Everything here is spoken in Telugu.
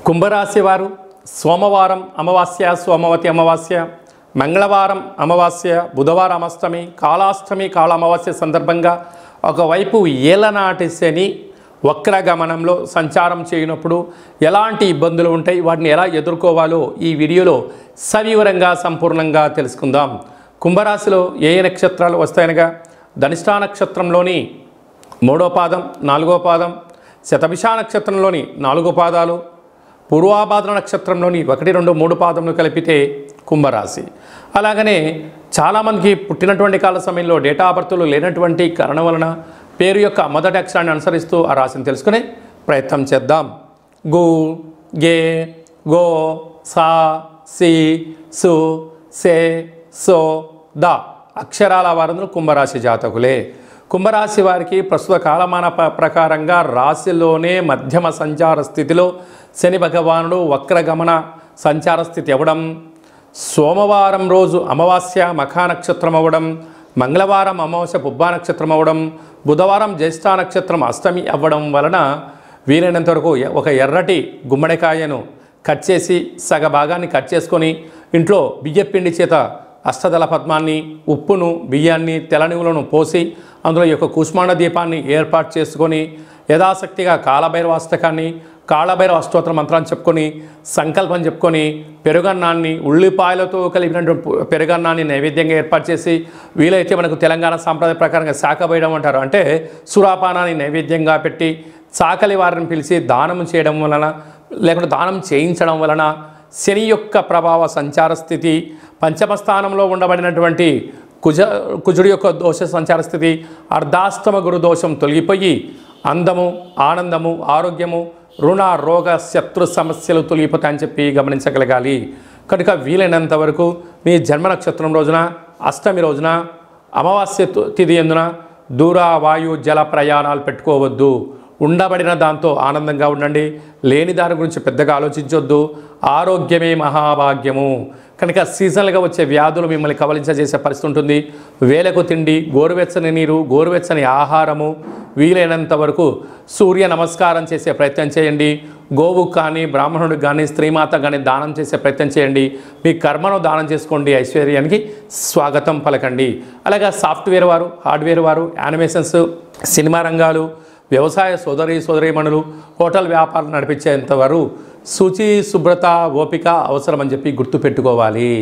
కుంభరాశి వారు సోమవారం అమావాస్య సోమవతి అమావాస్య, మంగళవారం అమావాస్య, బుధవారం అష్టమి, కాళాష్టమి కాళ అమావాస్య సందర్భంగా ఒకవైపు ఏలనాటి శని వక్రగమనంలో సంచారం చేయనప్పుడు ఎలాంటి ఇబ్బందులు ఉంటాయి, వాటిని ఎలా ఎదుర్కోవాలో ఈ వీడియోలో సవివరంగా సంపూర్ణంగా తెలుసుకుందాం. కుంభరాశిలో ఏ నక్షత్రాలు వస్తాయనగా ధనిష్ఠా నక్షత్రంలోని 3వ పాదం, 4వ పాదం, శతభిష నక్షత్రంలోని 4 పాదాలు, పూర్వాభాద్ర నక్షత్రంలోని 1, 2, 3 పాదములు కలిపితే కుంభరాశి. అలాగనే చాలామందికి పుట్టినటువంటి కాల సమయంలో డేటా ఆఫ్ బర్త్లు లేనటువంటి కారణం వలన పేరు యొక్క మొదటి అక్షరాన్ని అనుసరిస్తూ ఆ రాశిని తెలుసుకునే ప్రయత్నం చేద్దాం. గు, గే, గో, సా, సి, సు, సే, సో, ద అక్షరాల వారందరూ కుంభరాశి జాతకులే. కుంభరాశి వారికి ప్రస్తుత కాలమాన ప్రకారంగా రాశిలోనే మధ్యమ సంచార స్థితిలో శని భగవానుడు వక్రగమన సంచార స్థితి అవ్వడం, సోమవారం రోజు అమావాస్య మఖా నక్షత్రం అవ్వడం, మంగళవారం అమావాస్య పుబ్బా నక్షత్రం అవ్వడం, బుధవారం జ్యేష్ఠ నక్షత్రం అష్టమి అవ్వడం వలన వీలైనంత వరకు ఒక ఎర్రటి గుమ్మడికాయను కట్ చేసి సగ భాగాన్ని కట్ చేసుకొని ఇంట్లో బియ్యపిండి చేత అష్టదళ పద్మాన్ని, ఉప్పును, బియ్యాన్ని, తెల్లనివులను పోసి అందులో ఈ యొక్క కూష్మాండ దీపాన్ని ఏర్పాటు చేసుకొని యథాశక్తిగా కాలభైరవ అష్టకాన్ని, కాళభైరవ అష్టోత్తర మంత్రాన్ని చెప్పుకొని సంకల్పం చెప్పుకొని పెరుగన్నాన్ని, ఉల్లిపాయలతో కలిపినటువంటి పెరుగన్నాన్ని నైవేద్యంగా ఏర్పాటు చేసి వీలైతే మనకు తెలంగాణ సాంప్రదాయ ప్రకారంగా శాఖ వేయడం అంటారు, అంటే సురాపానాన్ని నైవేద్యంగా పెట్టి చాకలి వారిని పిలిచి దానం చేయడం వలన లేకుంటే దానం చేయించడం వలన శని యొక్క ప్రభావ సంచార స్థితి, పంచమ స్థానంలో ఉండబడినటువంటి కుజుడి యొక్క దోష సంచార స్థితి, అర్ధాష్టమ గురు దోషం తొలగిపోయి అందము, ఆనందము, ఆరోగ్యము, రుణ, రోగ, శత్రు సమస్యలు తొలగిపోతాయని చెప్పి గమనించగలగాలి. కనుక వీలైనంత వరకు మీ జన్మ నక్షత్రం రోజున, అష్టమి రోజున, అమావాస్య తిథి ఎందున దూర వాయు జల ప్రయాణాలు పెట్టుకోవద్దు. ఉండబడిన దాంతో ఆనందంగా ఉండండి. లేని దాని గురించి పెద్దగా ఆలోచించొద్దు. ఆరోగ్యమే మహాభాగ్యము. కనుక సీజనల్గా వచ్చే వ్యాధులు మిమ్మల్ని కవలించజేసే పరిస్థితి ఉంటుంది. వేలకు తిండి, గోరువెచ్చని నీరు, గోరువెచ్చని ఆహారము, వీలైనంత వరకు సూర్య నమస్కారం చేసే ప్రయత్నం చేయండి. గోవుకు కానీ, బ్రాహ్మణుడికి కానీ, స్త్రీమాత కానీ దానం చేసే ప్రయత్నం చేయండి. మీ కర్మను దానం చేసుకోండి. ఐశ్వర్యానికి స్వాగతం పలకండి. అలాగే సాఫ్ట్వేర్ వారు, హార్డ్వేర్ వారు, యానిమేషన్స్, సినిమా రంగాలు, వ్యవసాయ సోదరీమణులు, హోటల్ వ్యాపారం నడిపించేంతవరకు శుచి, శుభ్రత, ఓపిక అవసరమని చెప్పి గుర్తుపెట్టుకోవాలి.